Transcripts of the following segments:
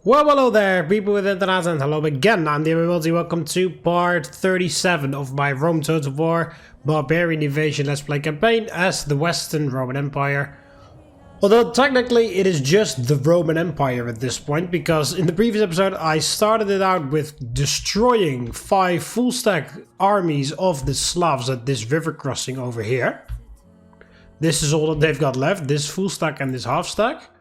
Well, hello there, people with internet, and hello again. I'm TheMBmulti. Welcome to part 37 of my Rome Total War Barbarian Invasion Let's Play campaign as the Western Roman Empire. Although technically it is just the Roman Empire at this point, because in the previous episode I started it out with destroying 5 full stack armies of the Slavs at this river crossing over here. This is all that they've got left, this full stack and this half stack.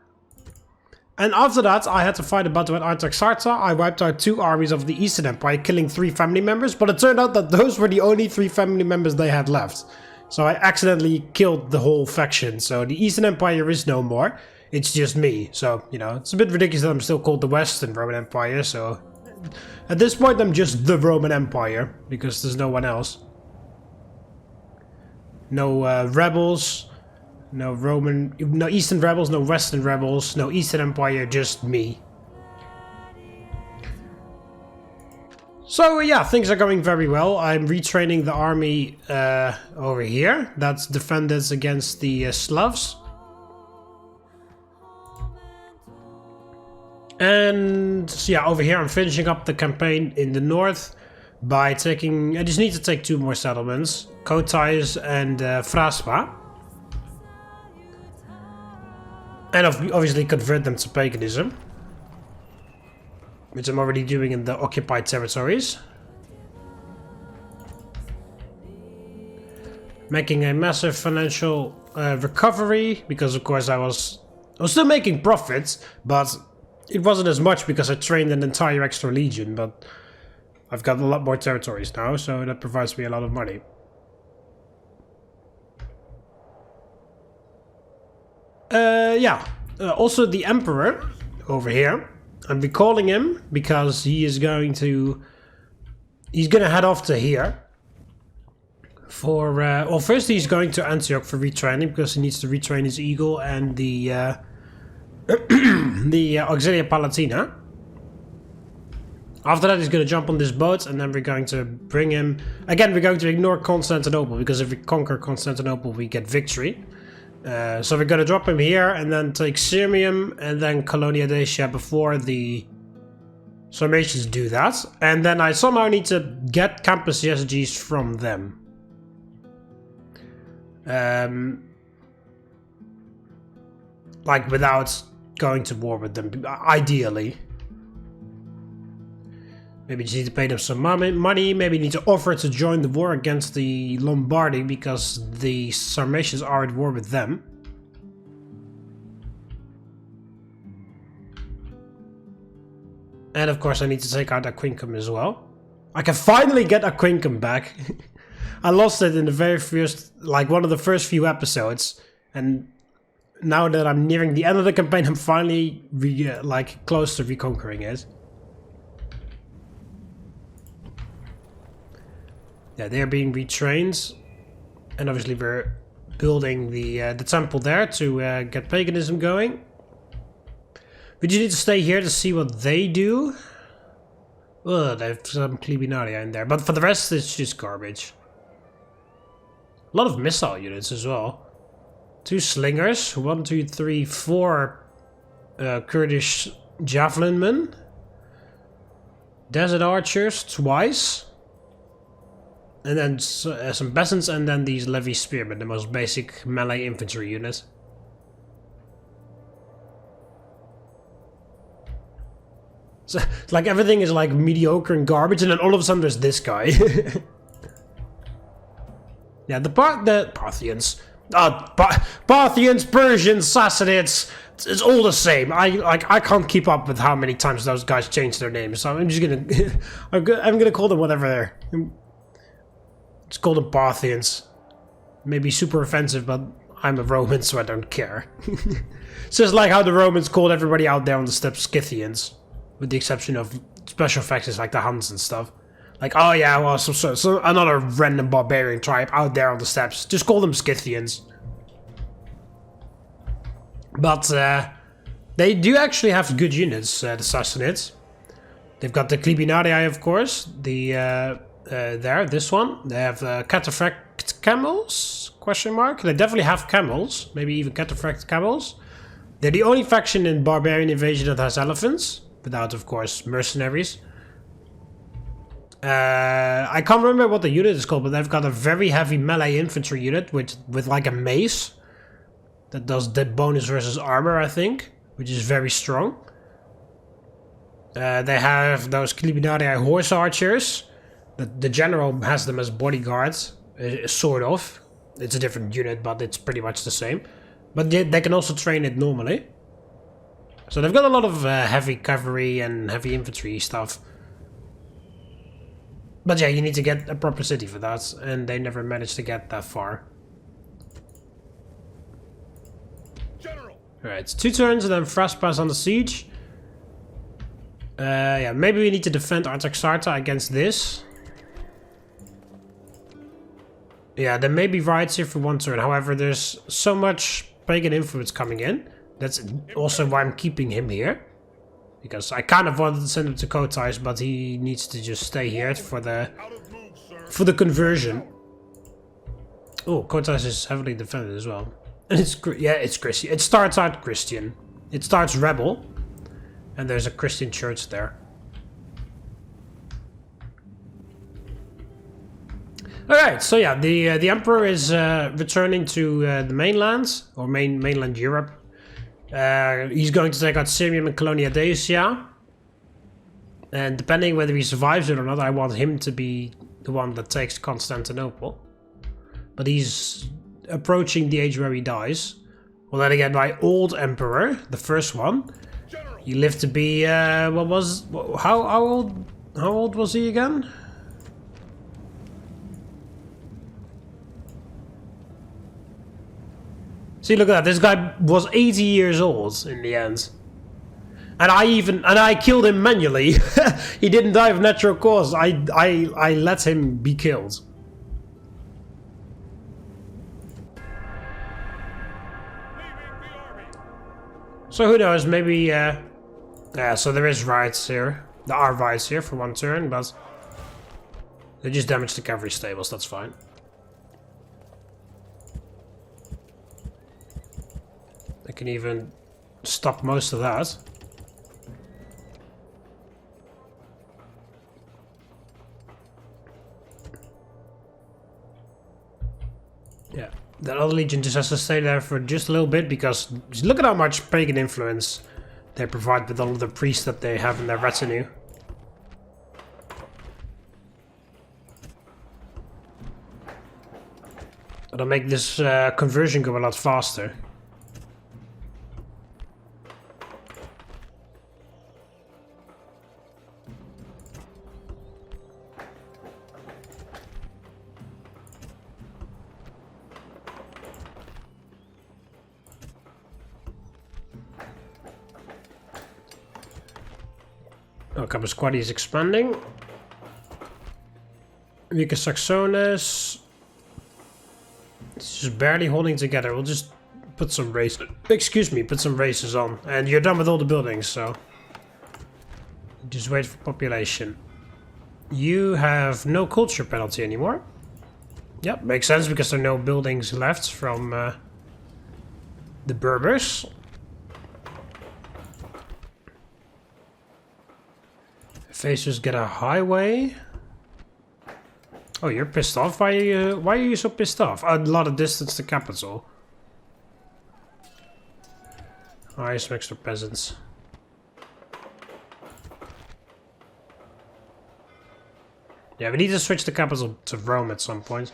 And after that, I had to fight a battle at Artaxata. I wiped out 2 armies of the Eastern Empire, killing 3 family members, but it turned out that those were the only 3 family members they had left. So I accidentally killed the whole faction, so the Eastern Empire is no more. It's just me, so, you know, it's a bit ridiculous that I'm still called the Western Roman Empire, so... At this point, I'm just the Roman Empire, because there's no one else. No rebels... No Eastern rebels, no Western rebels, no Eastern Empire, just me. So yeah, things are going very well. I'm retraining the army over here. That's defended against the Slavs. And so yeah, over here I'm finishing up the campaign in the north by taking... I just need to take 2 more settlements. Kotais and Fraspa. And obviously convert them to paganism. Which I'm already doing in the occupied territories. Making a massive financial recovery. Because of course I was still making profits. But it wasn't as much because I trained an entire extra legion. But I've got a lot more territories now. So that provides me a lot of money. Also the Emperor over here. I'm recalling him because he's gonna head off to here for well, first he's going to Antioch for retraining because he needs to retrain his eagle and the the Auxilia Palatina. After that he's going to jump on this boat and then we're going to bring him again. We're going to ignore Constantinople because if we conquer Constantinople we get victory. So we're gonna drop him here and then take Sirmium and then Colonia Dacia before the Sarmatians do that. And then I somehow need to get Campus SGs from them. Like without going to war with them, ideally. Maybe just need to pay them some money, maybe need to offer to join the war against the Lombardi because the Sarmatians are at war with them. And of course I need to take out Aquincum as well. I can finally get Aquincum back. I lost it in the very first, like one of the first few episodes. And now that I'm nearing the end of the campaign, I'm finally close to reconquering it. Yeah, they're being retrained, and obviously we're building the temple there to get paganism going. We just need to stay here to see what they do. Ugh, they have some Clibinaria in there, but for the rest it's just garbage. A lot of missile units as well. 2 slingers, 1, 2, 3, 4 Kurdish javelin men. Desert archers twice. And then some peasants, and then these levy spearmen, the most basic melee infantry unit. So it's like everything is like mediocre and garbage, and then all of a sudden there's this guy. Yeah, the Parthians, Parthians, Persians, Sassanids. It's all the same. I can't keep up with how many times those guys change their names, so I'm just gonna I'm gonna call them whatever they're. It's called the Parthians. Maybe super offensive, but I'm a Roman, so I don't care. It's just like how the Romans called everybody out there on the steppes Scythians. With the exception of special factions like the Huns and stuff. Like, oh yeah, well, so another random barbarian tribe out there on the steppes. Just call them Scythians. But they do actually have good units, the Sassanids. They've got the Clibinarii, of course. This one. They have cataphract camels? Question mark. They definitely have camels. Maybe even cataphract camels. They're the only faction in Barbarian Invasion that has elephants. without, of course, mercenaries. I can't remember what the unit is called, but they've got a very heavy melee infantry unit with like a mace that does the bonus versus armor, I think, which is very strong. They have those Clibinarii horse archers. The general has them as bodyguards, sort of. It's a different unit, but it's pretty much the same. But they can also train it normally. So they've got a lot of heavy cavalry and heavy infantry stuff. But yeah, you need to get a proper city for that, and they never managed to get that far. Alright, it's 2 turns and then Fraspas on the siege. Yeah, maybe we need to defend Artaxata against this. Yeah, there may be riots here for 1 turn. However, there's so much pagan influence coming in. That's also why I'm keeping him here. Because I kind of wanted to send him to Kotais, but he needs to just stay here for the conversion. Oh, Kotais is heavily defended as well. And it's Christian. It starts out Christian. It starts rebel. And there's a Christian church there. Alright, so yeah, the Emperor is returning to the mainlands, or mainland Europe. He's going to take out Sirium and Colonia Dacia. And depending whether he survives it or not, I want him to be the one that takes Constantinople. But he's approaching the age where he dies. Well, then again, my old Emperor, the first one, he lived to be, how old was he again? See, look at that. This guy was 80 years old in the end. And I killed him manually. He didn't die of natural cause. I let him be killed. So who knows, maybe yeah, so there is riots here. There are riots here for 1 turn, but they just damage the cavalry stables, that's fine. I can even stop most of that. Yeah, that other legion just has to stay there for just a little bit because look at how much pagan influence they provide with all of the priests that they have in their retinue. That'll make this conversion go a lot faster. Oh, Campus Quadi is expanding. Vicus Saxonis. It's just barely holding together. We'll just put some races. Excuse me, put some races on. And you're done with all the buildings, so just wait for population. You have no culture penalty anymore. Yep, makes sense because there are no buildings left from the Berbers. Facers get a highway. Oh, you're pissed off? Why are you so pissed off? A lot of distance to capital. Highest mixed for peasants. Yeah, we need to switch the capital to Rome at some point.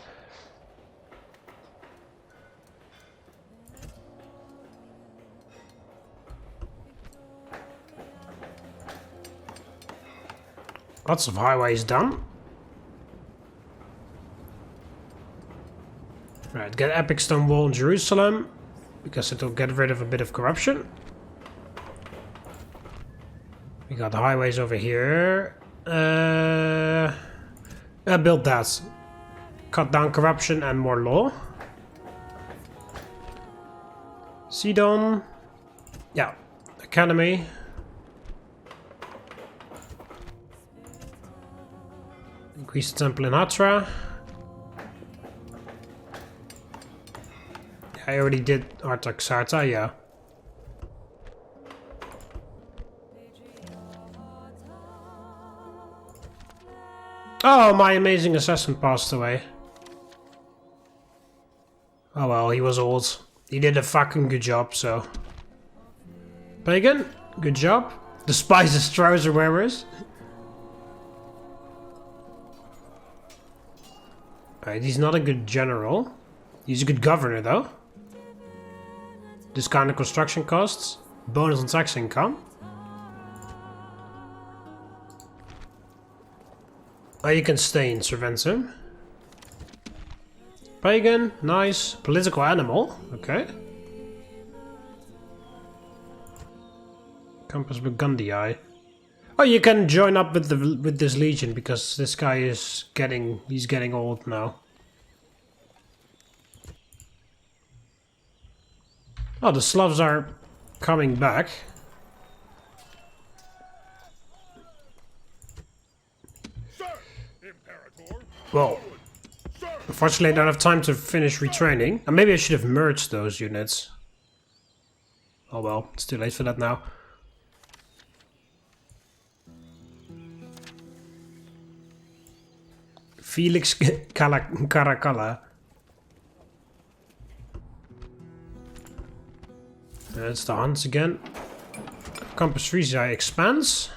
Lots of highways done. Right, get epic stone wall in Jerusalem because it'll get rid of a bit of corruption. We got the highways over here. Build that. Cut down corruption and more law. Sidon. Yeah. Academy. Increase the temple in Hatra. I already did Artaxata, yeah. Oh, my amazing assassin passed away. Oh well, he was old. He did a fucking good job, so... Pagan, good job. Despises trouser wearers. Alright, he's not a good general. He's a good governor, though. This kind of construction costs. Bonus on tax income. Oh, you can stay in Serventum. Pagan, nice. Political animal, okay. Campus Burgundii. Oh, you can join up with this legion because this guy is getting old now. Oh, the Slavs are coming back. Well, unfortunately I don't have time to finish retraining. And maybe I should have merged those units. Oh well, it's too late for that now. Felix Caracalla. That's the Huns again. Campus Frisia expands.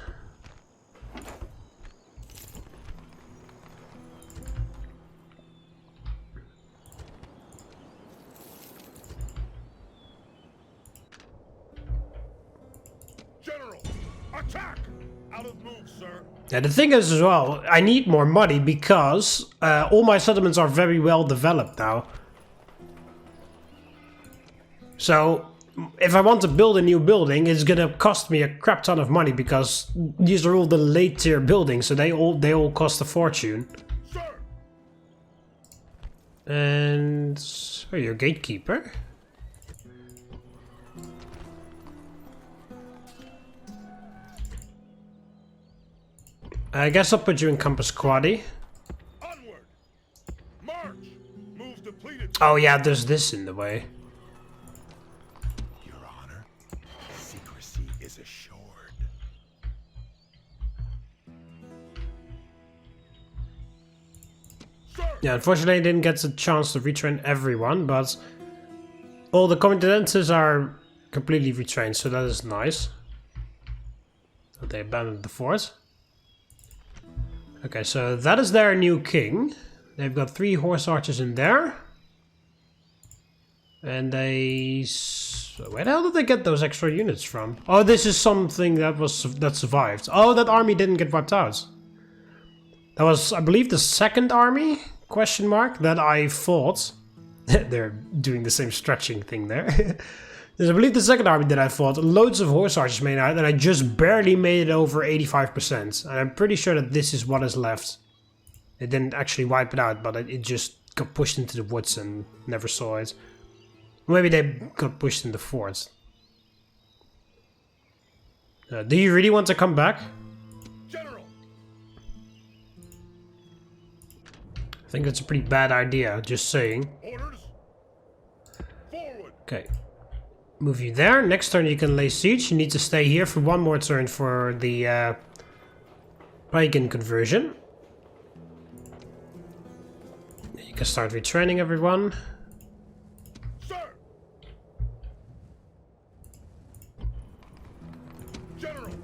General, attack! Out of move, sir. Yeah, the thing is as well, I need more money because all my settlements are very well developed now. So, if I want to build a new building, it's gonna cost me a crap ton of money because these are all the late tier buildings, so they all cost a fortune. Sir. And oh, you're a gatekeeper. I guess I'll put you in Campus Quadi. Onward. March. Moves depleted. Oh yeah, there's this in the way. Your Honor, secrecy is assured. Sir. Yeah, unfortunately I didn't get a chance to retrain everyone, but all the commandants are completely retrained, so that is nice. But they abandoned the fort. Okay, so that is their new king. They've got 3 horse archers in there. And they... Where the hell did they get those extra units from? Oh, this is something that survived. Oh, that army didn't get wiped out. That was, I believe, the second army, question mark, that I fought. They're doing the same stretching thing there. I believe the second army that I fought, loads of horse archers made out, and I just barely made it over 85%. And I'm pretty sure that this is what is left. It didn't actually wipe it out, but it just got pushed into the woods and never saw it. Maybe they got pushed in the forts. Do you really want to come back? General. I think that's a pretty bad idea, just saying. Orders. Forward. Okay. Move you there. Next turn you can lay siege. You need to stay here for one more turn for the pagan conversion. You can start retraining everyone. Sir. General.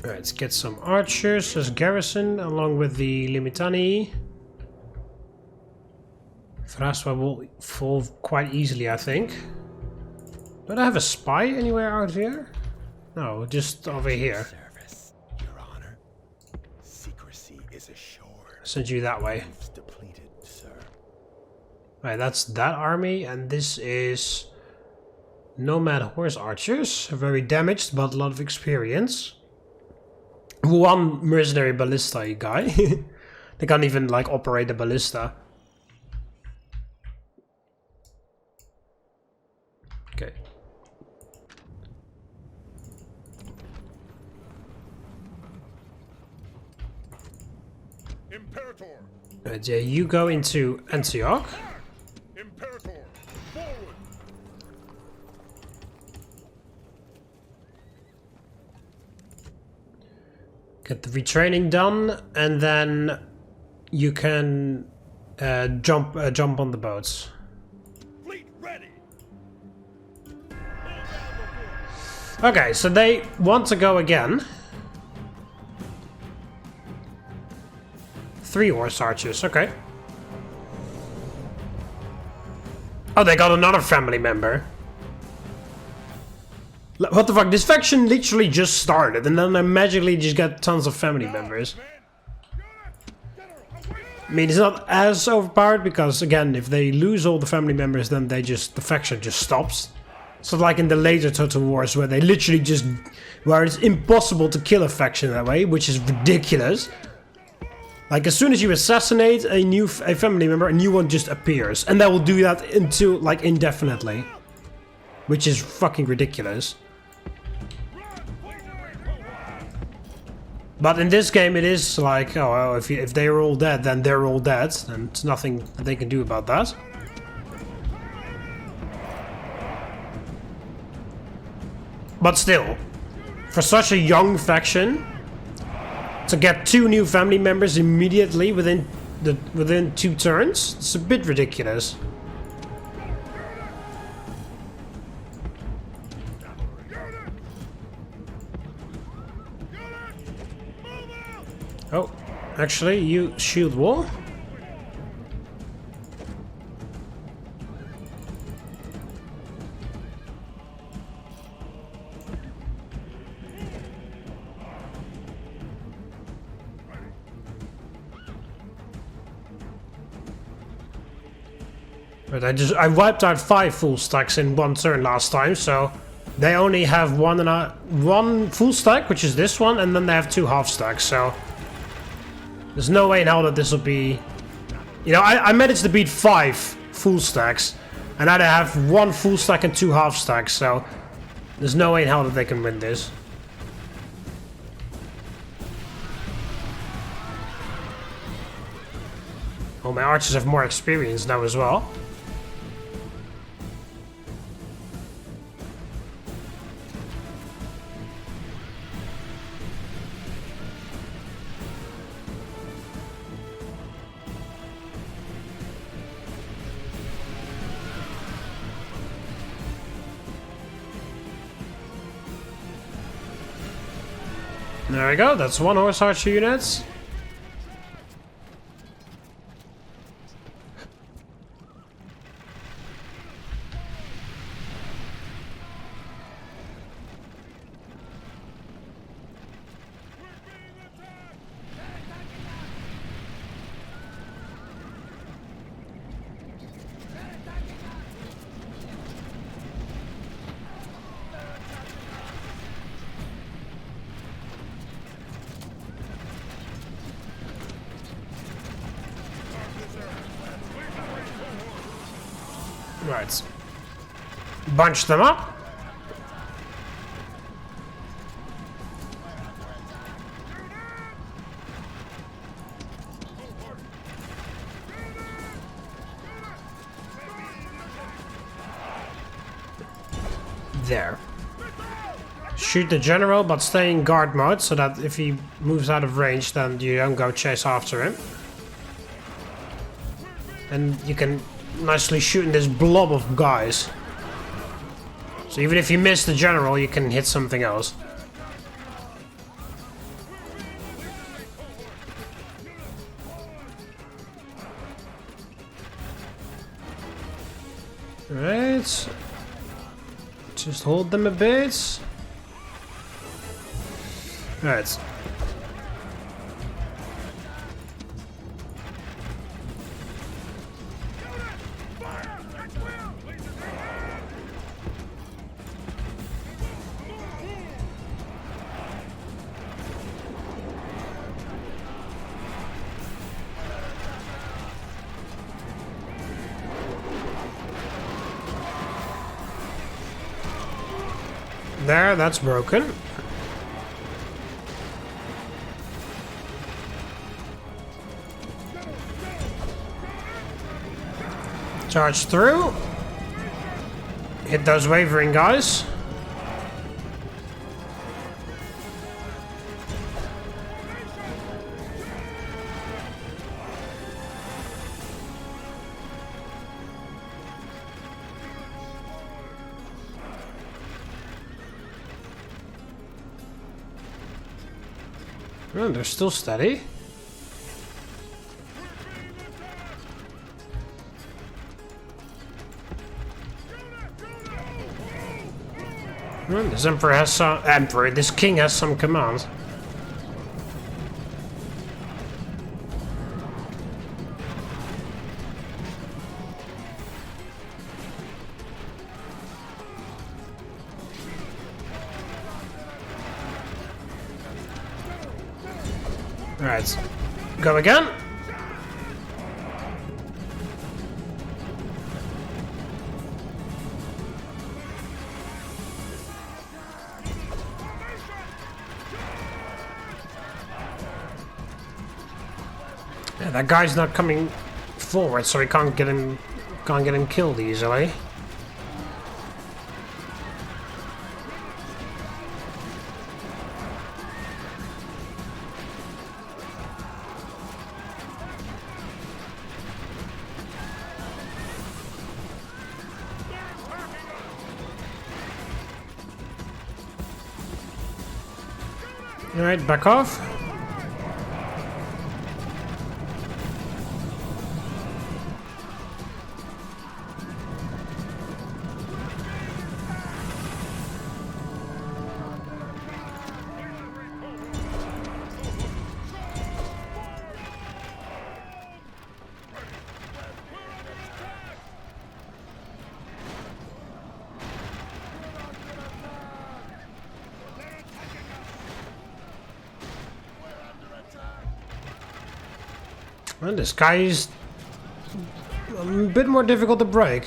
Alright, let's get some archers as garrison along with the Limitani. Thraswa will fall quite easily, I think. Don't I have a spy anywhere out here? No, just over here. Service, Your Honor. Secrecy is assured. Send you that way. Depleted, sir. Right, that's that army, and this is Nomad Horse Archers. Very damaged, but a lot of experience. One mercenary ballista guy. They can't even like operate a ballista. Okay. Imperator. Right, yeah, you go into Antioch. Imperator. Forward. get the retraining done, and then you can jump on the boats. Fleet ready. Okay, so they want to go again. 3 horse archers, okay. Oh, they got another family member. What the fuck? This faction literally just started, and then they magically just got tons of family members. I mean, it's not as overpowered because, again, if they lose all the family members, then the faction just stops. It's not like in the later Total Wars where they literally just, where it's impossible to kill a faction that way, which is ridiculous. Like, as soon as you assassinate a family member, a new one just appears, and they will do that until, like, indefinitely, which is fucking ridiculous. But in this game, it is like, oh, well, if they are all dead, then they're all dead, and there's nothing that they can do about that. But still, for such a young faction, to get 2 new family members immediately within 2 turns, it's a bit ridiculous. Oh, actually, you shield wall. But I wiped out 5 full stacks in 1 turn last time, so they only have one full stack, which is this one, and then they have 2 half stacks, so there's no way in hell that this will be... You know, I managed to beat 5 full stacks, and now they have 1 full stack and 2 half stacks, so there's no way in hell that they can win this. Oh, my archers have more experience now as well. There we go, that's 1 horse archer unit. Right. Bunch them up. There. Shoot the general, but stay in guard mode so that if he moves out of range, then you don't go chase after him. And you can nicely shooting this blob of guys. So even if you miss the general, you can hit something else. Right. Just hold them a bit. Right. There, that's broken. Charge through. Hit those wavering guys. Oh, they're still steady. Oh, this emperor has some... this king has some command. Alright, go again. Yeah, that guy's not coming forward, so we can't get him killed easily. Alright, back off. Well, this guy is a bit more difficult to break.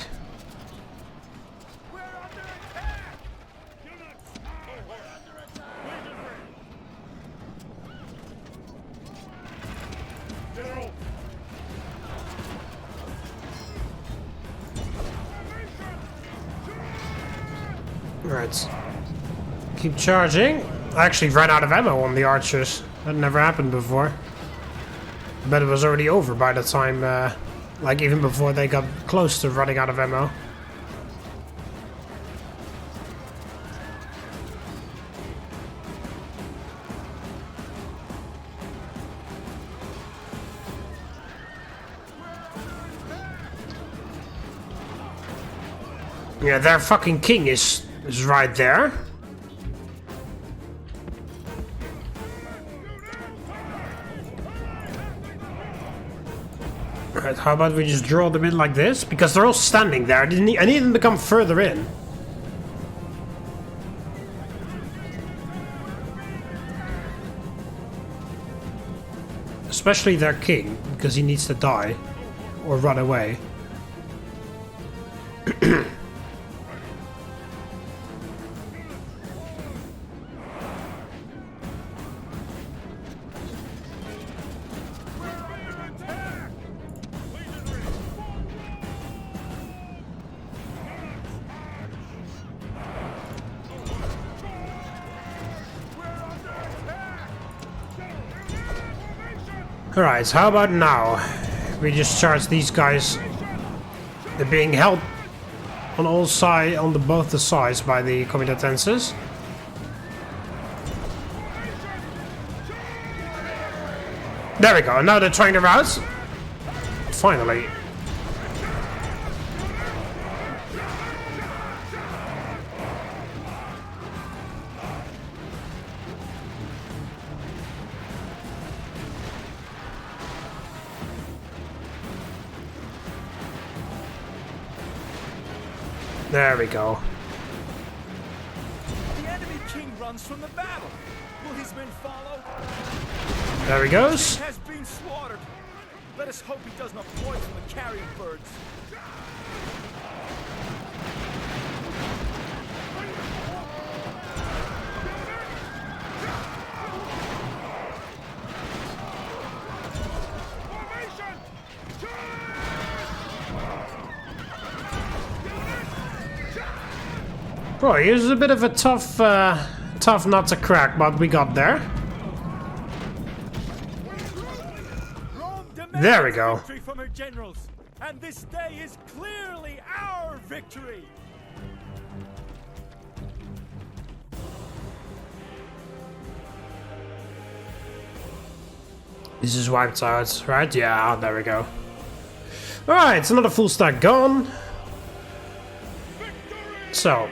Right. Keep charging. I actually ran out of ammo on the archers. That never happened before. But it was already over by the time, like even before they got close to running out of ammo. Yeah, their fucking king is right there. Right, how about we just draw them in like this? Because they're all standing there. I need them to come further in. Especially their king, because he needs to die. Or run away. Alright, how about now? We just charge these guys. They're being held on all sides, on both the sides by the comitatenses. There we go, now they're trying to rout. Finally. There we go. The enemy king runs from the battle. Will his men follow? There he goes. He has been slaughtered. Let us hope he does not poison the carrion birds. Boy, it was a bit of a tough nut to crack, but we got there. There we go. Victory from her generals, and this day is clearly our victory. This is wiped out, right? Yeah, there we go. Alright, it's another full stack gone. So,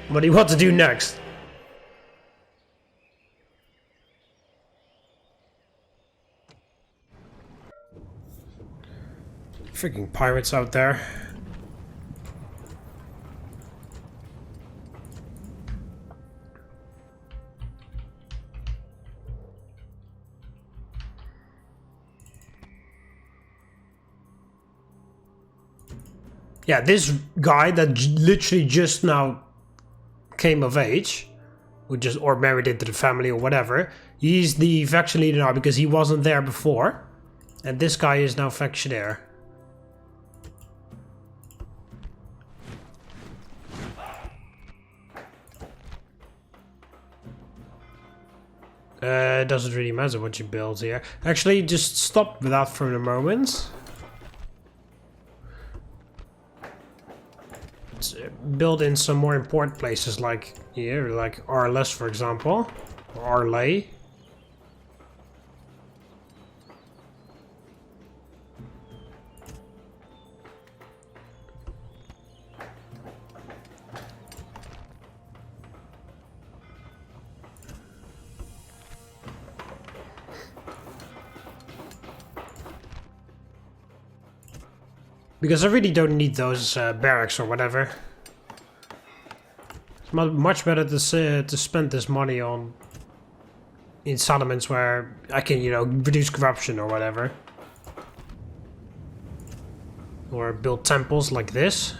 what do you want to do next? Freaking pirates out there. Yeah, this guy that literally just now came of age, or married into the family or whatever, he's the faction leader now because he wasn't there before. And this guy is now factionaire. It doesn't really matter what you build here. Actually, just stop with that for the moment. Let's build in some more important places like here, like Arles, for example, or Arlay. Because I really don't need those barracks or whatever. It's much better to spend this money on in settlements where I can, you know, reduce corruption or whatever. Or build temples like this.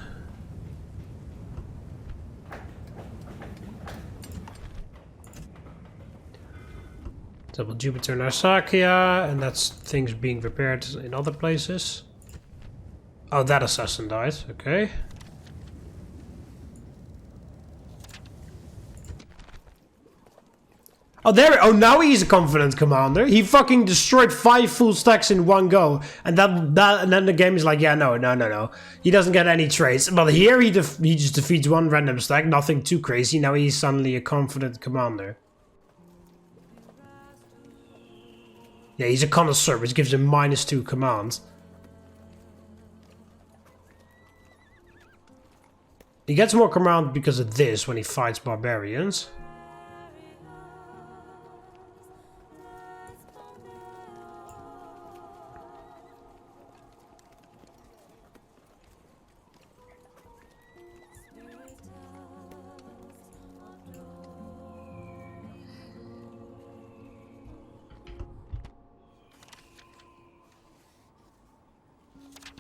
Double Jupiter and Arsacia, and that's things being prepared in other places. Oh, that assassin died. Okay. Oh, there. Oh, now he's a confident commander. He fucking destroyed 5 full stacks in one go, and and then the game is like, yeah, no. He doesn't get any traits. But here he just defeats 1 random stack. Nothing too crazy. Now he's suddenly a confident commander. Yeah, he's a connoisseur, which gives him -2 command. He gets more command because of this when he fights barbarians.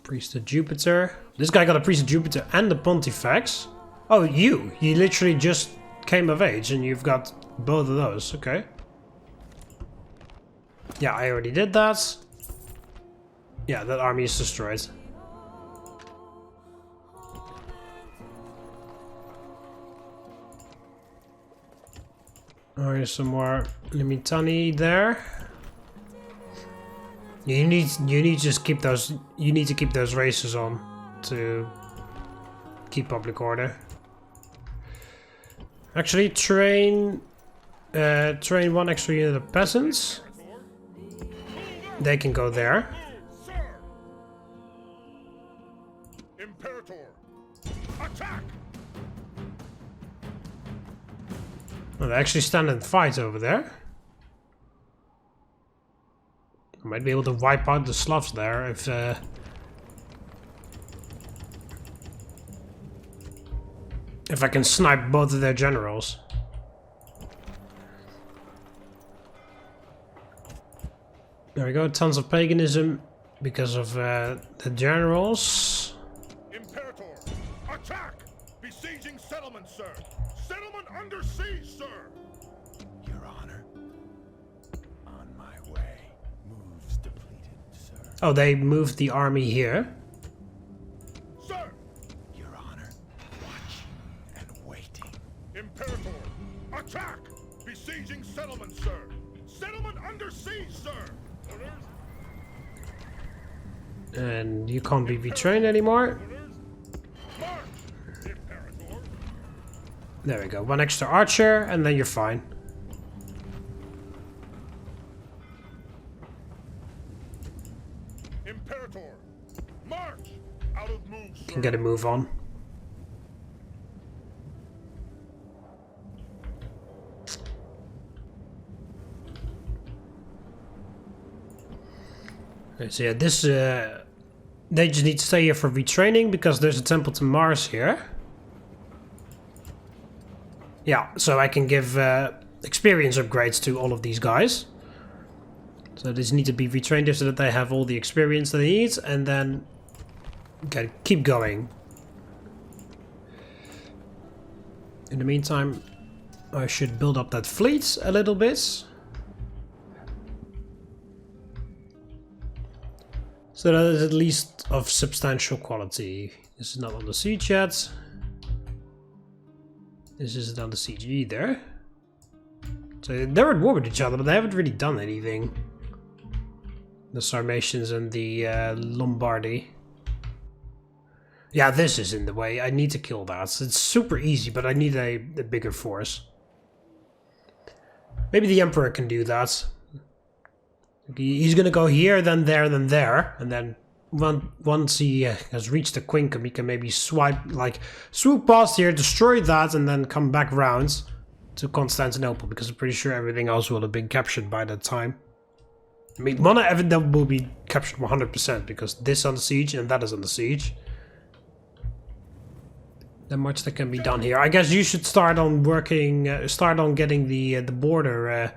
Priest of Jupiter. This guy got a Priest of Jupiter and the Pontifex. Oh, you literally just came of age and you've got both of those. Okay. Yeah, I already did that. Yeah, that army is destroyed. Oh, here's some more Limitani there. You need to just keep those. You need to keep those races on to keep public order. Actually, train 1 extra unit of peasants. They can go there. Imperator, attack! Well, they actually stand and fight over there. I might be able to wipe out the Slavs there if I can snipe both of their generals. There we go, tons of paganism because of the generals. Imperator, attack! Besieging settlement, sir! Settlement under siege, sir! Your Honor. On my way. Moves depleted, sir. Oh, they moved the army here. Sir! Your Honor. Watching and waiting. Imperator, attack! Besieging settlement, sir! Settlement under siege, sir! Orders? And you can't be betrayed anymore. March! Imperator! There we go, 1 extra archer and then you're fine. can get a move on. Okay, so yeah, this they just need to stay here for retraining because there's a temple to Mars here. Yeah, so I can give experience upgrades to all of these guys. So these need to be retrained here so that they have all the experience they need, and then gotta keep going. In the meantime, I should build up that fleet a little bit. So that is at least of substantial quality. This is not on the siege yet. This isn't on the siege either. So they're at war with each other, but they haven't really done anything. The Sarmatians and the Lombardy. Yeah, this is in the way. I need to kill that. It's super easy, but I need a bigger force. Maybe the Emperor can do that. He's gonna go here, then there, then there, and then once he has reached the Quincum, he can maybe swoop past here, destroy that, and then come back round to Constantinople, because I'm pretty sure everything else will have been captured by that time. I mean, one of them will be captured 100%, because this is under siege and that is under siege. That much that can be done here. I guess you should start on working, start on getting the border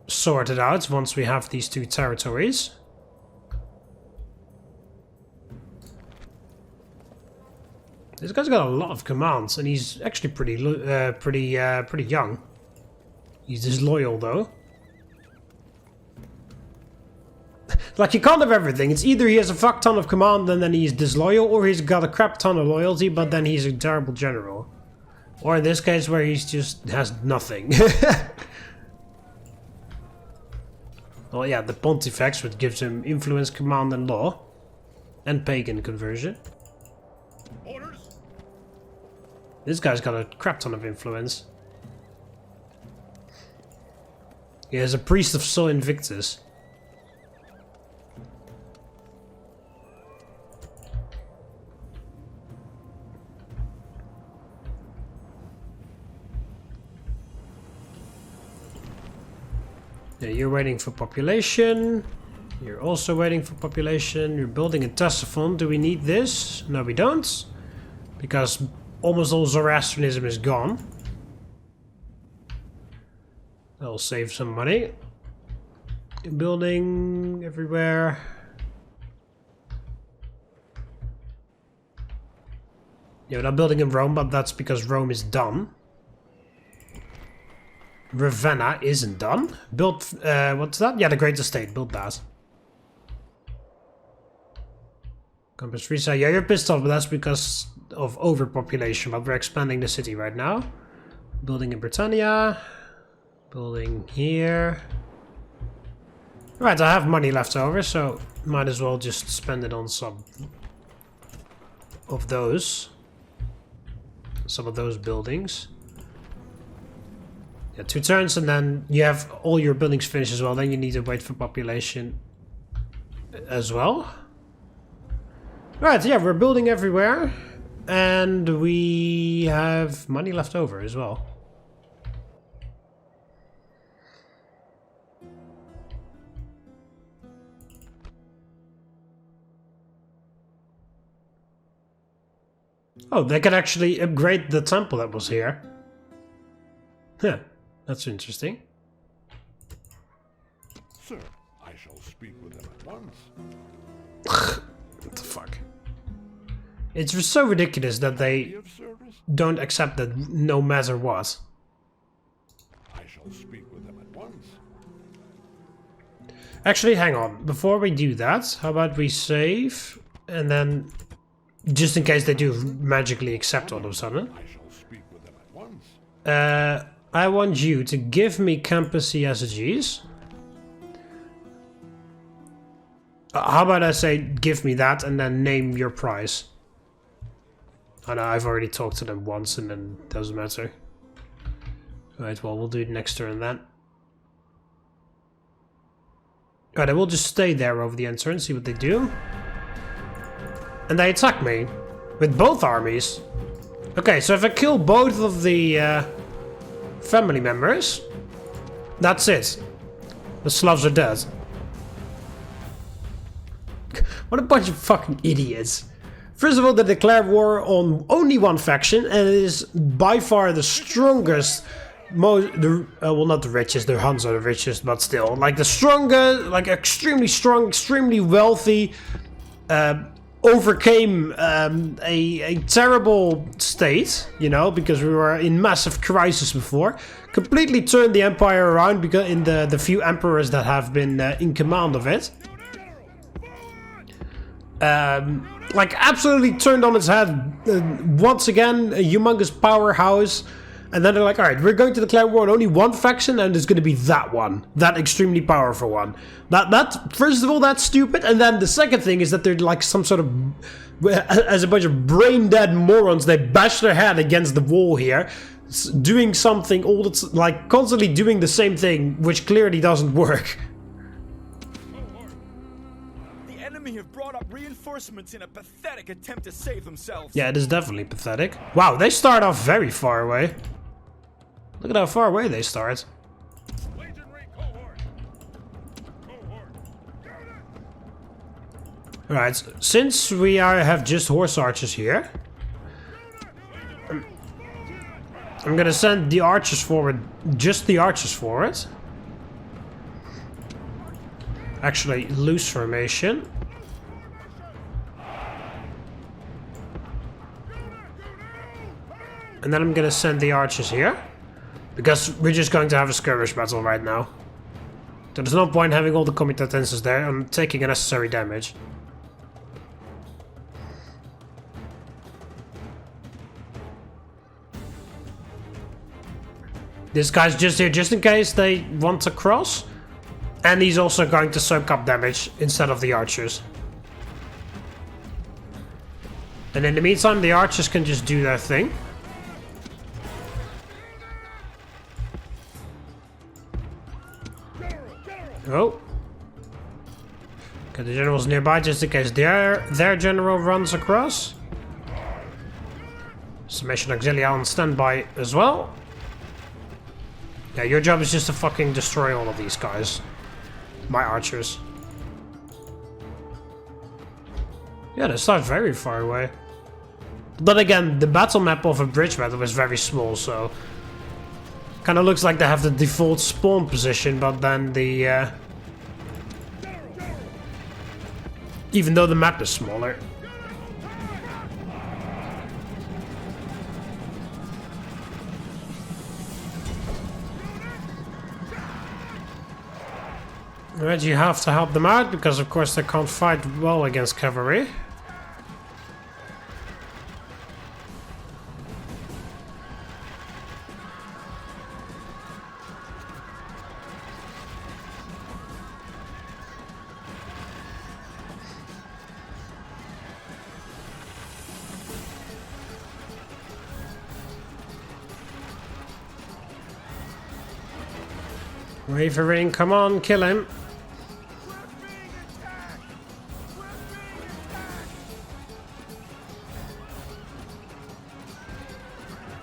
sorted out once we have these two territories. This guy's got a lot of commands, and he's actually pretty young. He's disloyal though. Like, you can't have everything. It's either he has a fuck ton of command and then he's disloyal, or he's got a crap ton of loyalty but then he's a terrible general. Or in this case where he's just has nothing. Well, yeah, the Pontifex, which gives him influence, command and law. And pagan conversion. Orders. This guy's got a crap ton of influence. He has a priest of Sol Invictus. Yeah, you're waiting for population. You're also waiting for population. You're building a Ctesiphon. Do we need this? No, we don't. Because almost all Zoroastrianism is gone. That'll save some money. Building everywhere. Yeah, we're not building in Rome, but that's because Rome is done. Ravenna isn't done. Build, what's that? Yeah, the Great Estate. Build that. Campus Risa. Yeah, you're pissed off, but that's because of overpopulation. But we're expanding the city right now. Building in Britannia. Building here. Right, I have money left over, so might as well just spend it on some of those. Some of those buildings. Yeah, 2 turns and then you have all your buildings finished as well. Then you need to wait for population as well. Right, yeah, we're building everywhere. And we have money left over as well. Oh, they can actually upgrade the temple that was here. Huh. That's interesting. Sir, I shall speak with him at once. What the fuck? It's just so ridiculous that they don't accept that no matter what. I shall speak with him at once. Actually, hang on. Before we do that, how about we save and then, just in case they do magically accept all of a sudden. I shall speak with him at once. I want you to give me campus CSGs. How about I say, give me that and then name your price? I know, I've already talked to them once and then it doesn't matter. Right, well, we'll do it next turn then. Right, I will just stay there over the end turn, see what they do. And they attack me. With both armies. Okay, so if I kill both of the family members, that's it. The Slavs are dead. What a bunch of fucking idiots. First of all, they declare war on only one faction, and it is by far the strongest, well, not the richest, the Huns are the richest, but still, like the strongest, like extremely strong, extremely wealthy, overcame a terrible state, you know, because we were in massive crisis before, completely turned the empire around because in the few emperors that have been in command of it. Like absolutely turned on its head once again, a humongous powerhouse, and then they're like, alright, we're going to declare war on only one faction, and it's going to be that one, that extremely powerful one. That first of all, that's stupid, and then the second thing is that they're like some sort of, as a bunch of brain dead morons, they bash their head against the wall here, doing something all the like constantly doing the same thing, which clearly doesn't work. Have brought up reinforcements in a pathetic attempt to save themselves. Yeah, it is definitely pathetic. Wow, they start off very far away. Look at how far away they start. Alright, since we have just horse archers here, I'm gonna send the archers forward, just the archers forward. Actually, loose formation. And then I'm gonna send the archers here. Because we're just going to have a skirmish battle right now. So there's no point having all the comitatenses there. I'm taking unnecessary damage. This guy's just here just in case they want to cross. And he's also going to soak up damage instead of the archers. And in the meantime, the archers can just do their thing. Oh. Okay, the general's nearby just in case their general runs across. Summation Auxilia on standby as well. Yeah, your job is just to fucking destroy all of these guys. My archers. Yeah, they start very far away. But again, the battle map of a bridge battle is very small, so... Kind of looks like they have the default spawn position, but then the... Even though the map is smaller. Alright, you have to help them out, because of course they can't fight well against cavalry. Wavering, come on, kill him.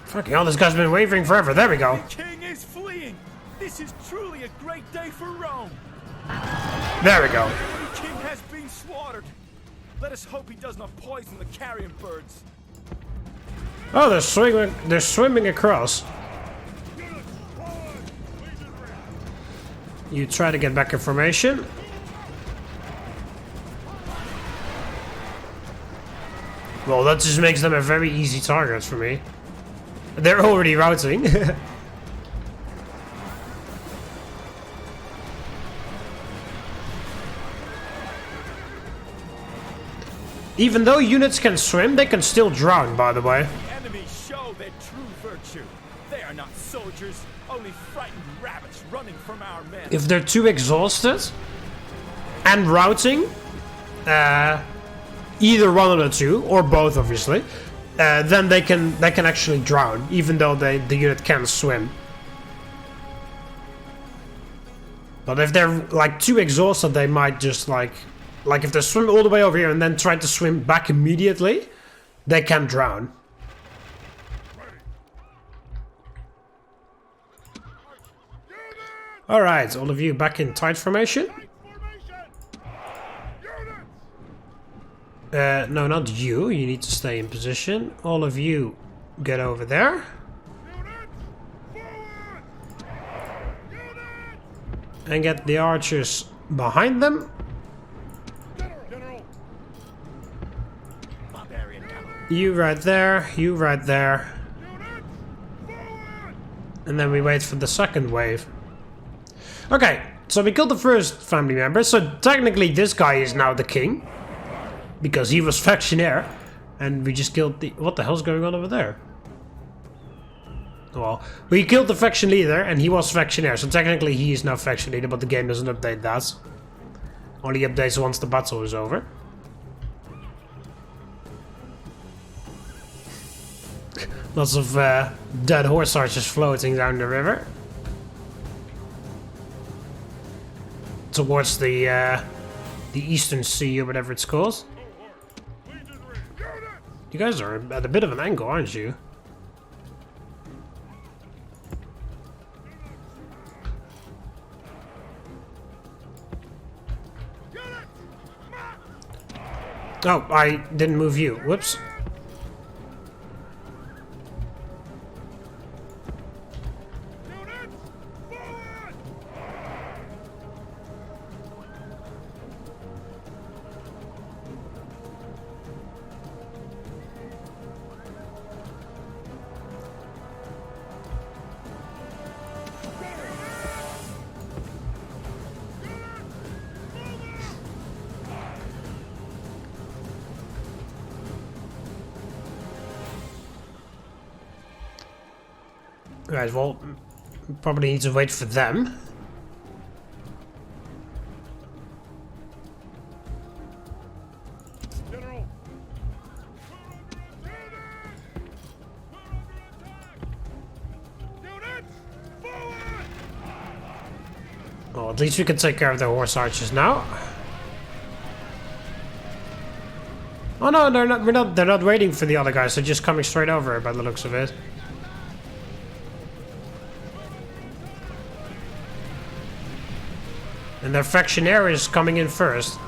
Fucking hell, this guy's been wavering forever. There we go. The king is fleeing. This is truly a great day for Rome. There we go. The king has been slaughtered. Let us hope he does not poison the carrion birds. Oh, they're swimming across. You try to get back in formation. Well, that just makes them a very easy target for me. They're already routing. Even though units can swim, they can still drown, by the way. The enemy show their true virtue. They are not soldiers, only frightened rabbits running from our men. If they're too exhausted and routing, either one of the two, or both obviously, then they can actually drown, even though the unit can swim. But if they're like too exhausted, they might just like like if they swim all the way over here and then try to swim back immediately, they can drown. Alright, all of you back in tight formation. No, not you. You need to stay in position. All of you get over there. And get the archers behind them. You right there, you right there. And then we wait for the second wave. Okay, so we killed the first family member, so technically this guy is now the king. Because he was factionaire. And we just killed the... What the hell's going on over there? Well, we killed the faction leader and he was factionaire, so technically he is now faction leader, but the game doesn't update that. Only updates once the battle is over. Lots of dead horse archers floating down the river. Towards the Eastern Sea or whatever it's called. You guys are at a bit of an angle, aren't you? Oh, I didn't move you. Whoops. Right, well, probably need to wait for them. Well, at least we can take care of the horse archers now. Oh no, they're not waiting for the other guys, they're just coming straight over by the looks of it. And their factionaire is coming in first.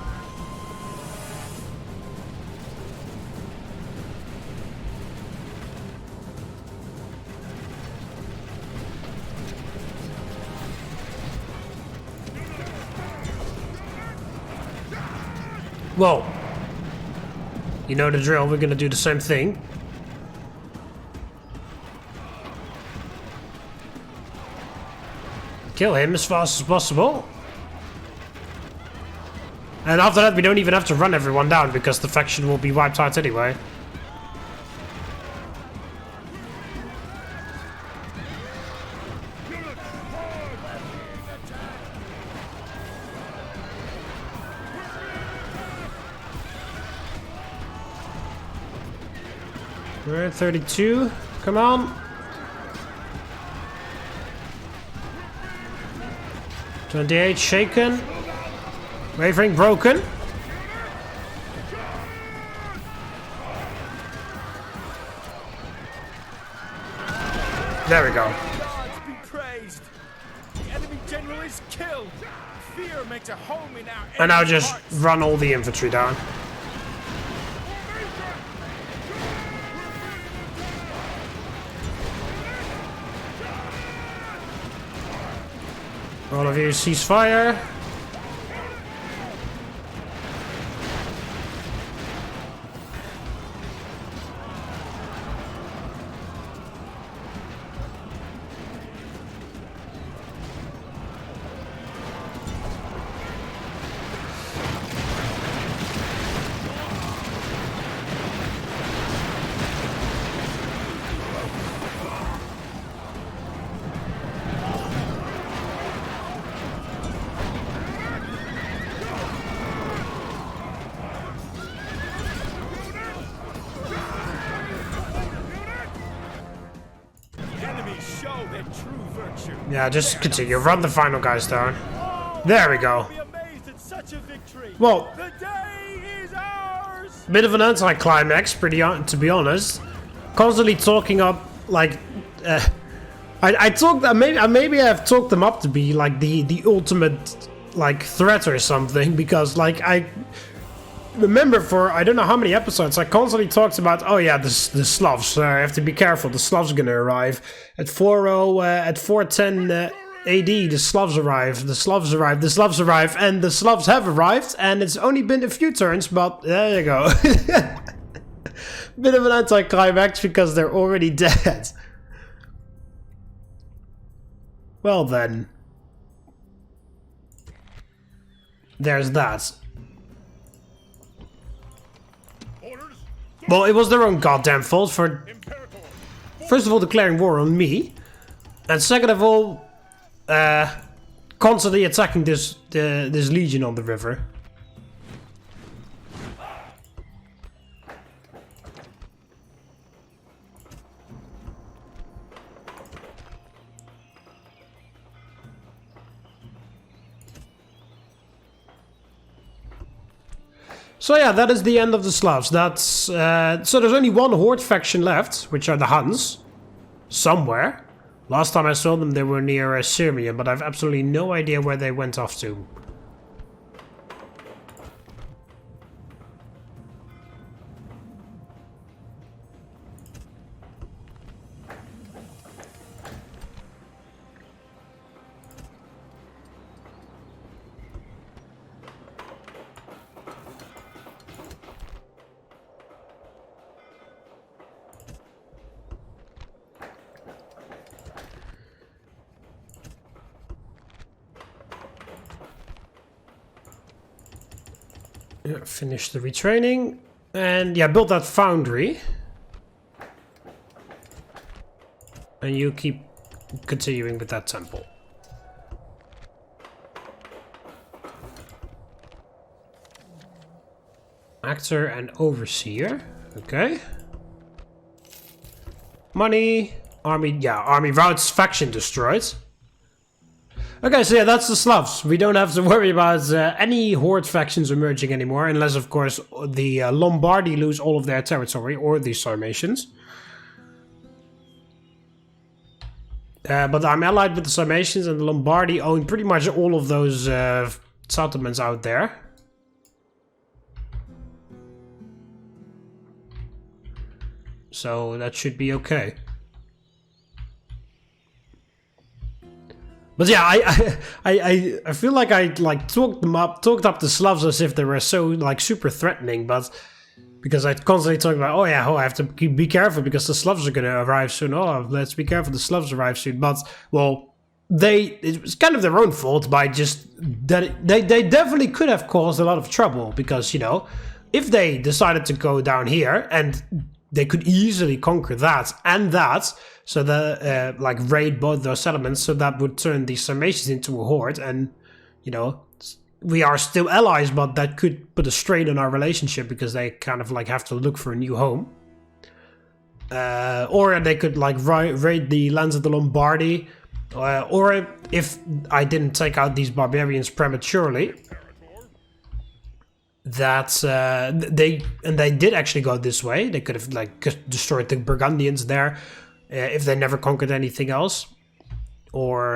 Whoa. You know the drill, we're gonna do the same thing. Kill him as fast as possible. And after that we don't even have to run everyone down because the faction will be wiped out anyway. Alright, 32. Come on. 28 shaken. Wavering broken. There we go. Gods be praised. The enemy general is killed. Fear makes a home in our And now enemy's just hearts. run all the infantry down. All of you cease fire. True virtue. Yeah, just continue. Run the final guys down. There we go. Be amazed at such such a victory. Well, The day is ours. bit of an anticlimax, to be honest. Constantly talking up, like, I talked, maybe I've talked them up to be like the ultimate like threat or something, because like I remember for I don't know how many episodes I constantly talked about, oh yeah, the Slavs, I have to be careful, the Slavs are gonna arrive at 410 AD, the Slavs arrive, the Slavs arrive, the Slavs arrive, and the Slavs have arrived, and it's only been a few turns, but there you go. Bit of an anticlimax because they're already dead. Well then. There's that. Orders. Well, it was their own goddamn fault for, Imperator. first of all, declaring war on me, and second of all, constantly attacking this legion on the river. So yeah, that is the end of the Slavs. That's so there's only one horde faction left, which are the Huns, somewhere. Last time I saw them, they were near Sirmium, but I've absolutely no idea where they went off to. Yeah, finish the retraining, and yeah, build that foundry. And you keep continuing with that temple. Actor and overseer, okay. Money, army, yeah, army routes, faction destroyed. Okay, so yeah, that's the Slavs. We don't have to worry about any horde factions emerging anymore, unless, of course, the Lombardi lose all of their territory, or the Sarmatians. But I'm allied with the Sarmatians, and the Lombardi own pretty much all of those settlements out there. So that should be okay. But yeah, I feel like I like talked up the Slavs as if they were so like super threatening, but because I constantly talk about, oh yeah, I have to be careful because the Slavs are gonna arrive soon. Oh, let's be careful, the Slavs arrive soon. But well, it was kind of their own fault by just that they definitely could have caused a lot of trouble, because you know, if they decided to go down here and they could easily conquer that and that. So the like raid both those settlements, so that would turn the Sarmatians into a horde, and you know, we are still allies, but that could put a strain on our relationship because they kind of like have to look for a new home. Or they could like raid the lands of the Lombardi, or if I didn't take out these barbarians prematurely, that they did actually go this way. They could have like destroyed the Burgundians there. If they never conquered anything else, or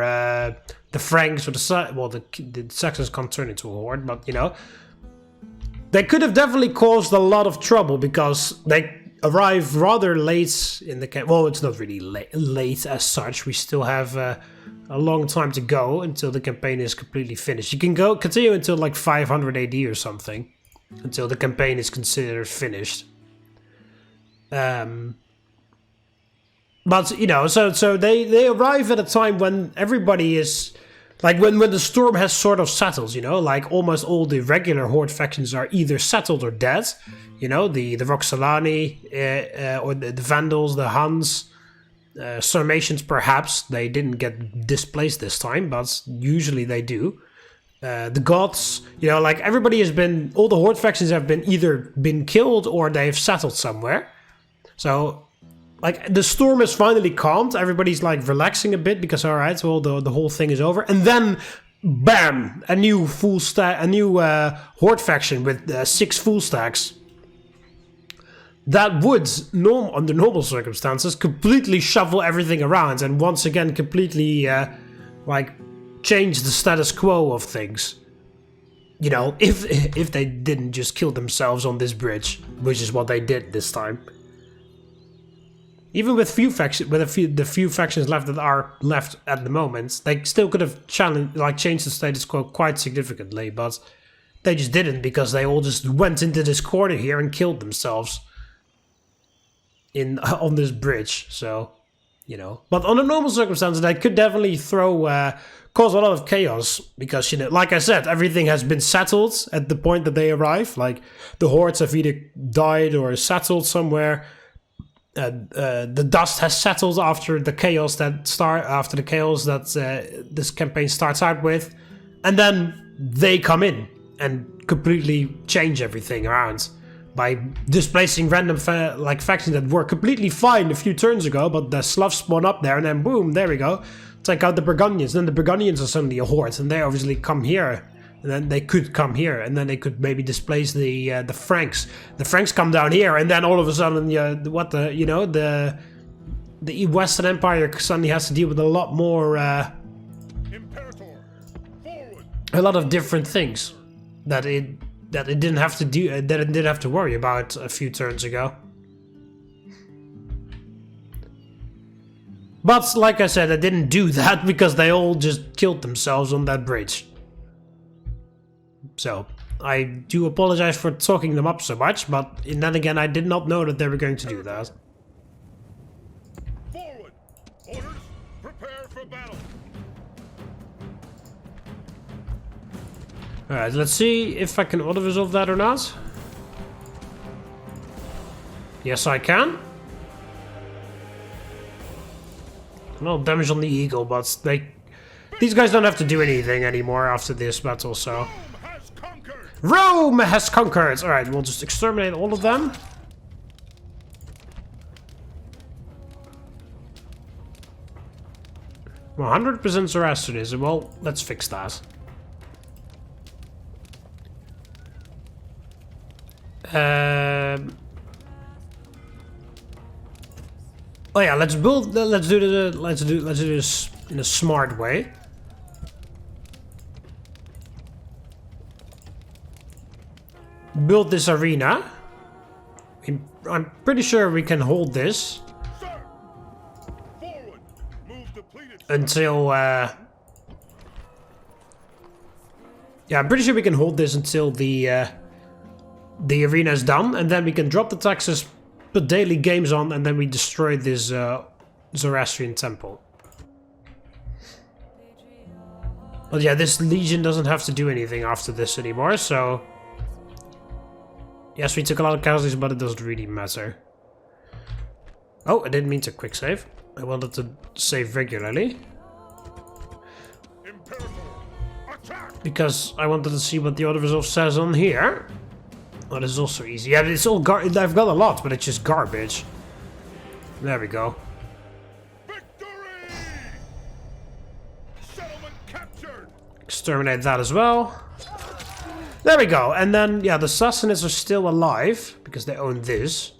the Franks or the Saxons can't turn into a horde, but you know, they could have definitely caused a lot of trouble because they arrive rather late in the campaign. Well, it's not really late as such. We still have a long time to go until the campaign is completely finished. You can continue until like 500 AD or something, until the campaign is considered finished. But, you know, so they arrive at a time when everybody is, like, when the storm has sort of settled, you know? Like, almost all the regular horde factions are either settled or dead. You know, the Roxolani, or the Vandals, the Huns, Sarmatians perhaps. They didn't get displaced this time, but usually they do. The Goths, you know, like, everybody has been, all the horde factions have been either been killed or they've settled somewhere. So, like, the storm is finally calmed. Everybody's, like, relaxing a bit because, all right, well, the whole thing is over. And then, bam, a new full stack, a new horde faction with 6 full stacks. That would, under normal circumstances, completely shuffle everything around and once again completely, like, change the status quo of things. You know, if they didn't just kill themselves on this bridge, which is what they did this time. Even with the few factions left that are left at the moment, they still could have changed the status quo quite significantly, but they just didn't because they all just went into this corner here and killed themselves on this bridge. So, you know, but under normal circumstances, they could definitely cause a lot of chaos because, you know, like I said, everything has been settled at the point that they arrive. Like the hordes have either died or settled somewhere. The dust has settled after the chaos that this campaign starts out with, and then they come in and completely change everything around by displacing random factions that were completely fine a few turns ago, but the Slavs spawn up there, and then boom, there we go. Take out the Burgundians, then the Burgundians are suddenly a horde, and they obviously come here. And then they could come here, and then they could maybe displace the Franks. The Franks come down here, and then all of a sudden, the Western Empire suddenly has to deal with a lot more, Imperator, forward. a lot of different things that it didn't have to do, that it didn't have to worry about a few turns ago. But like I said, I didn't do that because they all just killed themselves on that bridge. So, I do apologize for talking them up so much, but then again, I did not know that they were going to do that. Forward. Orders, prepare for battle. Alright, let's see if I can auto-resolve that or not. Yes, I can. No damage on the eagle, but these guys don't have to do anything anymore after this battle, so... Rome has conquered! Alright, we'll just exterminate all of them. Well, 100% Zoroastrianism. Well, let's fix that. Oh yeah, let's do this in a smart way. Build this arena. I'm pretty sure we can hold this. Sir. Forward. Move depleted. Until yeah, I'm pretty sure we can hold this until the arena is done, and then we can drop the taxes, put daily games on, and then we destroy this Zoroastrian temple. But yeah, this legion doesn't have to do anything after this anymore, so... Yes, we took a lot of casualties, but it doesn't really matter. Oh, I didn't mean to quick save. I wanted to save regularly. Imperator, attack. Because I wanted to see what the auto-resolve says on here. Oh, this is also easy. Yeah, it's all I've got a lot, but it's just garbage. There we go. Victory! Settlement captured. Exterminate that as well. There we go. And then, yeah, the Sassanids are still alive, because they own this.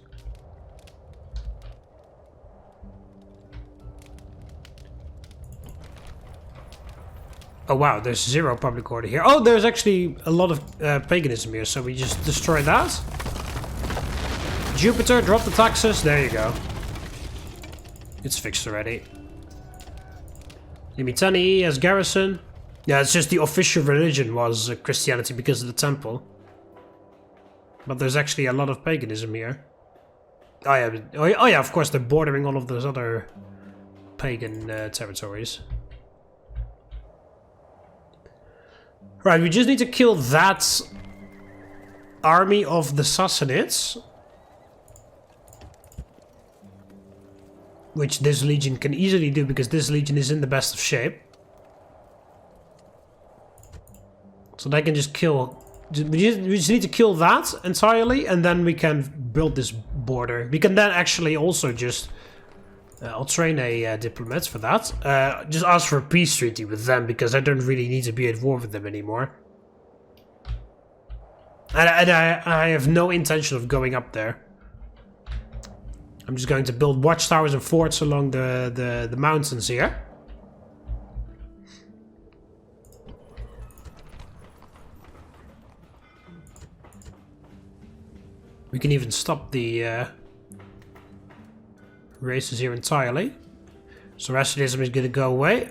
Oh wow, there's 0 public order here. Oh, there's actually a lot of paganism here, so we just destroy that. Jupiter, drop the taxes. There you go. It's fixed already. Limitani as garrison. Yeah, it's just the official religion was Christianity because of the temple. But there's actually a lot of paganism here. Oh yeah, oh yeah, of course they're bordering all of those other pagan territories. Right, we just need to kill that army of the Sassanids. Which this legion can easily do because this legion is in the best of shape. So they can just kill... We just need to kill that entirely, and then we can build this border. We can then actually also just I'll train a diplomat for that. Just ask for a peace treaty with them, because I don't really need to be at war with them anymore. And I have no intention of going up there. I'm just going to build watchtowers and forts along the mountains here. We can even stop the races here entirely. So rationalism is going to go away.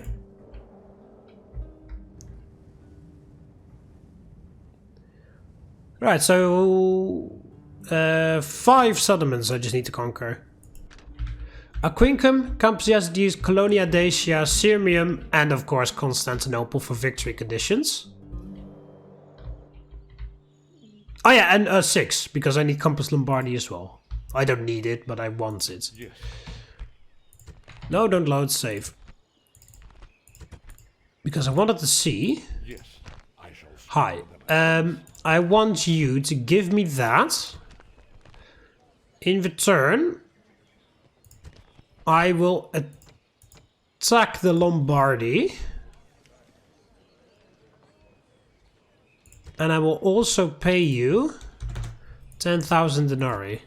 Right, so 5 settlements I just need to conquer. Aquincum, Campsias, Colonia Dacia, Sirmium, and of course Constantinople for victory conditions. Oh yeah, and 6, because I need Campus Lombardy as well. I don't need it, but I want it. Yes. No, don't load, save. Because I wanted to see... Yes. I shall. Hi. I want you to give me that. In return, I will attack the Lombardy. And I will also pay you 10,000 denarii.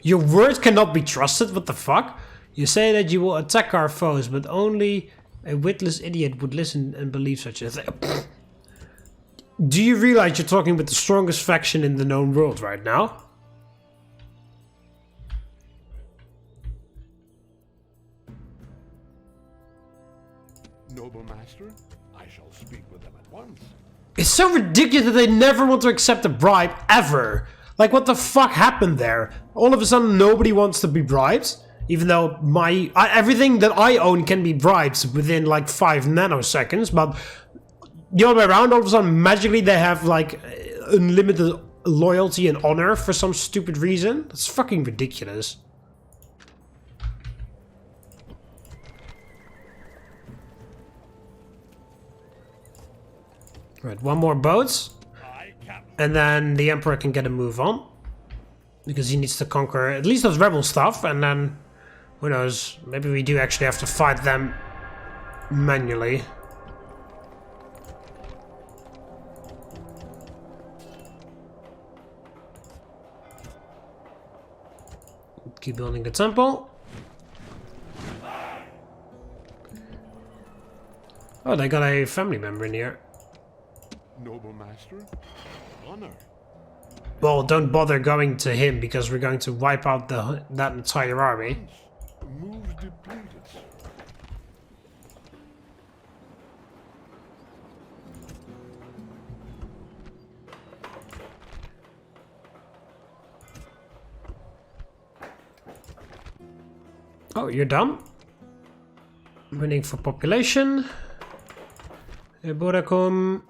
Your word cannot be trusted? What the fuck? You say that you will attack our foes, but only a witless idiot would listen and believe such a thing. Do you realize you're talking with the strongest faction in the known world right now? Noble master, I shall speak with them at once. It's so ridiculous that they never want to accept a bribe, ever. Like, what the fuck happened there? All of a sudden, nobody wants to be bribed? Even though everything that I own can be bribed within, like, 5 nanoseconds, but the other way around, all of a sudden, magically, they have, like, unlimited loyalty and honor for some stupid reason? That's fucking ridiculous. Right, 1 more boat. And then the Emperor can get a move on. Because he needs to conquer at least those rebel stuff. And then, who knows, maybe we do actually have to fight them manually. Keep building the temple. Oh, they got a family member in here. Noble master, honor. Well, don't bother going to him because we're going to wipe out that entire army. Moves depleted. Oh, you're done. Winning for population. Boracom.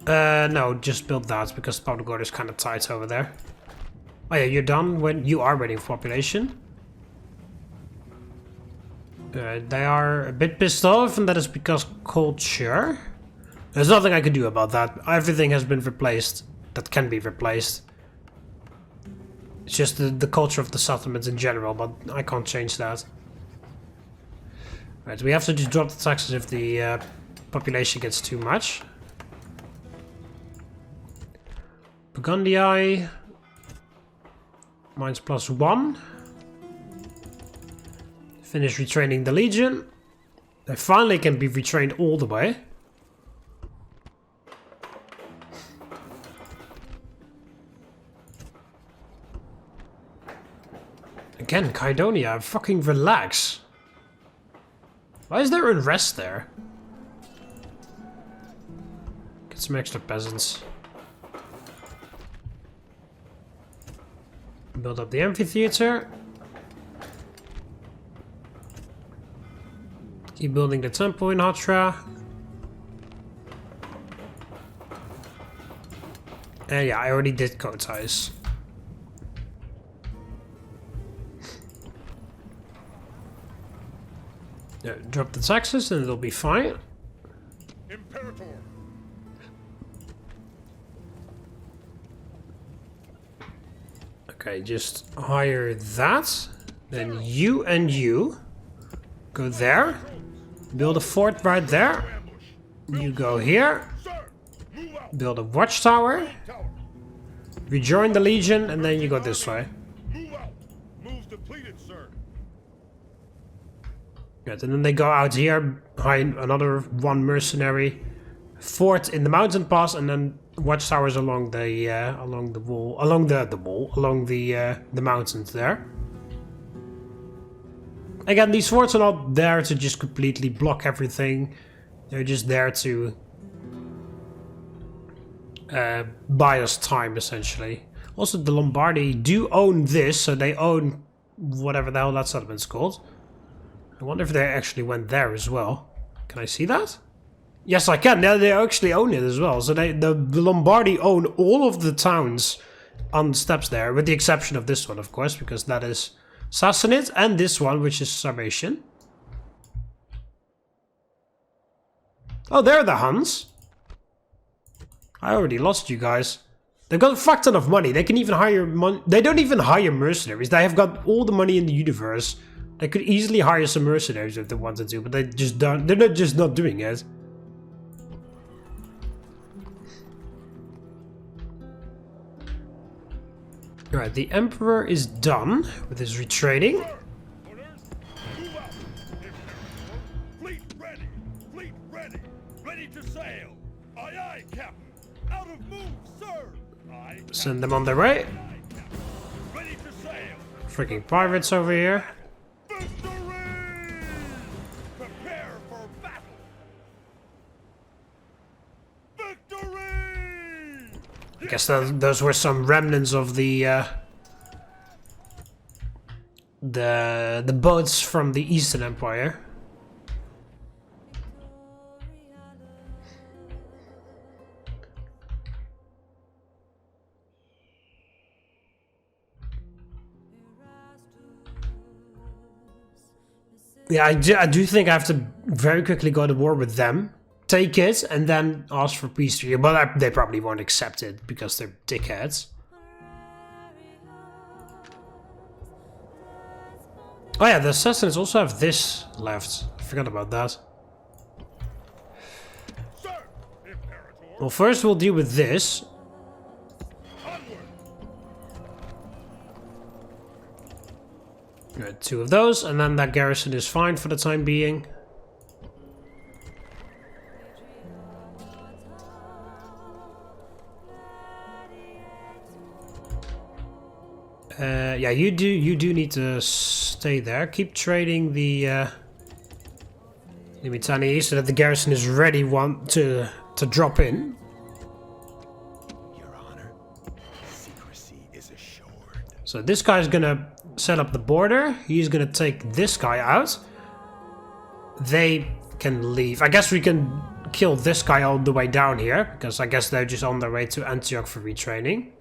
No, just build that because public order is kind of tight over there. Oh yeah, you're done when you are winning for population. They are a bit pissed off, and that is because culture. There's nothing I can do about that. Everything has been replaced that can be replaced. It's just the culture of the settlements in general, but I can't change that. Right, we have to just drop the taxes if the population gets too much. Burgundii. Mine's +1. Finish retraining the Legion. They finally can be retrained all the way. Again, Kydonia, fucking relax. Why is there unrest there? Get some extra peasants. Build up the amphitheater. Keep building the temple in Hatra. And yeah, I already did Kotais. Yeah, drop the taxes and it'll be fine. Imperator. Okay, just hire that. Then you and you go there. Build a fort right there. You go here. Sir, move out. Build a watchtower. Tower. Rejoin the Legion, and then you go this way. Move out. Moves depleted, sir. Good, and then they go out here, hire another one mercenary. Fort in the mountain pass, and then watchtowers along the mountains there. Again, these forts are not there to just completely block everything. They're just there to buy us time, essentially. Also, the Lombardi do own this, so they own whatever the hell that settlement's called. I wonder if they actually went there as well. Can I see that? Yes, I can. They actually own it as well. So the Lombardi own all of the towns on the steps there, with the exception of this one, of course, because that is Sassanid, and this one, which is Sarmatian. Oh, they're the Huns. I already lost you guys. They've got a fuck ton of money. They can even hire... They don't even hire mercenaries. They have got all the money in the universe. They could easily hire some mercenaries if they wanted to, but they just don't. They're just not doing it. Alright, the Emperor is done with his retreating. Orders. Move out. Fleet ready. Fleet ready. Ready to sail. Aye, aye, Captain. Out of move, sir. Aye, Send them on their way. Captain. Ready to sail. Freaking pirates over here. Victory! Prepare for battle. Victory! I guess those were some remnants of the boats from the Eastern Empire. Yeah, I do think I have to very quickly go to war with them, take it, and then ask for peace to you. But they probably won't accept it because they're dickheads. Oh yeah, the assassins also have this left. I forgot about that. Sir, Imperator. Well, first we'll deal with this. Onward. Good, 2 of those, and then that garrison is fine for the time being. Yeah, you do need to stay there. Keep trading the Limitani so that the garrison is ready to drop in. Your Honor, secrecy is assured. So this guy's gonna set up the border. He's gonna take this guy out. They can leave. I guess we can kill this guy all the way down here, because I guess they're just on their way to Antioch for retraining.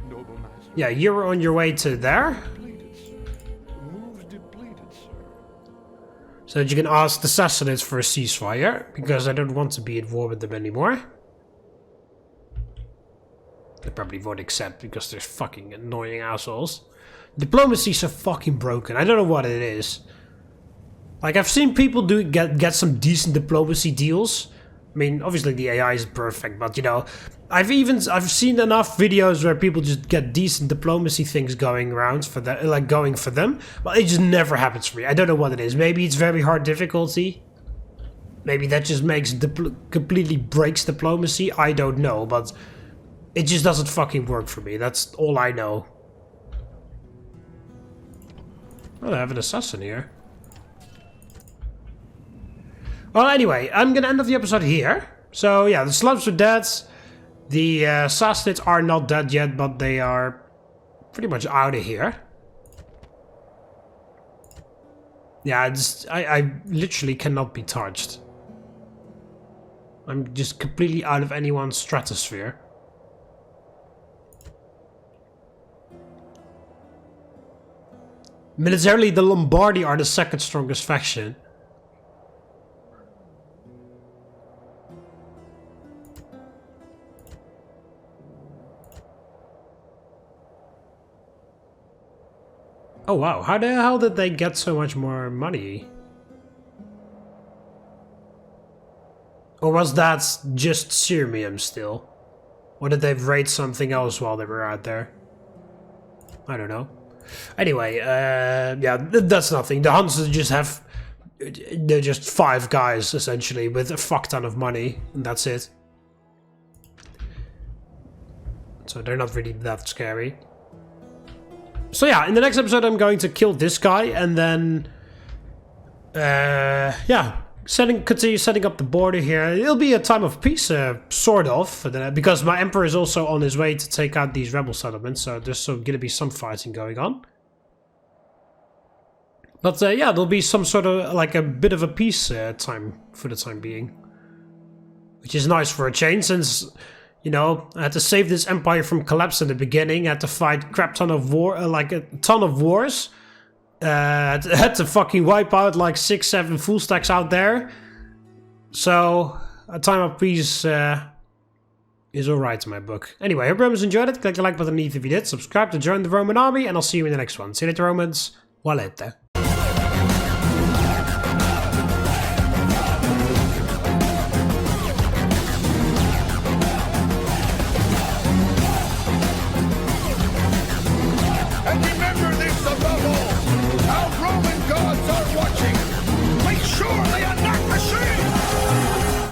Noble master. Yeah, you're on your way to there. Depleted, sir. Moves depleted, sir. So that you can ask the Sassanids for a ceasefire, because I don't want to be at war with them anymore. They probably won't accept because they're fucking annoying assholes. Diplomacy's so fucking broken. I don't know what it is. Like, I've seen people get some decent diplomacy deals. I mean, obviously the AI is perfect, but you know, I've seen enough videos where people just get decent diplomacy things going around for that, like going for them. But it just never happens for me. I don't know what it is. Maybe it's very hard difficulty. Maybe that just makes completely breaks diplomacy. I don't know, but it just doesn't fucking work for me. That's all I know. Oh, I have an assassin here. Well, anyway, I'm gonna end off the episode here. So, yeah, the Slavs are dead. The Sassanids are not dead yet, but they are pretty much out of here. Yeah, I literally cannot be touched. I'm just completely out of anyone's stratosphere. Militarily, the Lombardi are the second strongest faction. Oh wow, how the hell did they get so much more money? Or was that just Sirmium still? Or did they raid something else while they were out there? I don't know. Anyway, yeah, that's nothing. The Huns just have... They're just 5 guys, essentially, with a fuck ton of money, and that's it. So they're not really that scary. So yeah, in the next episode I'm going to kill this guy, and then... yeah, continue setting up the border here. It'll be a time of peace, sort of, because my emperor is also on his way to take out these rebel settlements, so there's gonna be some fighting going on. But yeah, there'll be some sort of, like, a bit of a peace time for the time being. Which is nice for a change, since, you know, I had to save this empire from collapse in the beginning. I had to fight crap ton of like a ton of wars. I had to fucking wipe out like 6-7 full stacks out there. So, a time of peace is alright in my book. Anyway, I hope you enjoyed it. Click the like button if you did. Subscribe to join the Roman army, and I'll see you in the next one. See you later, Romans. Valete.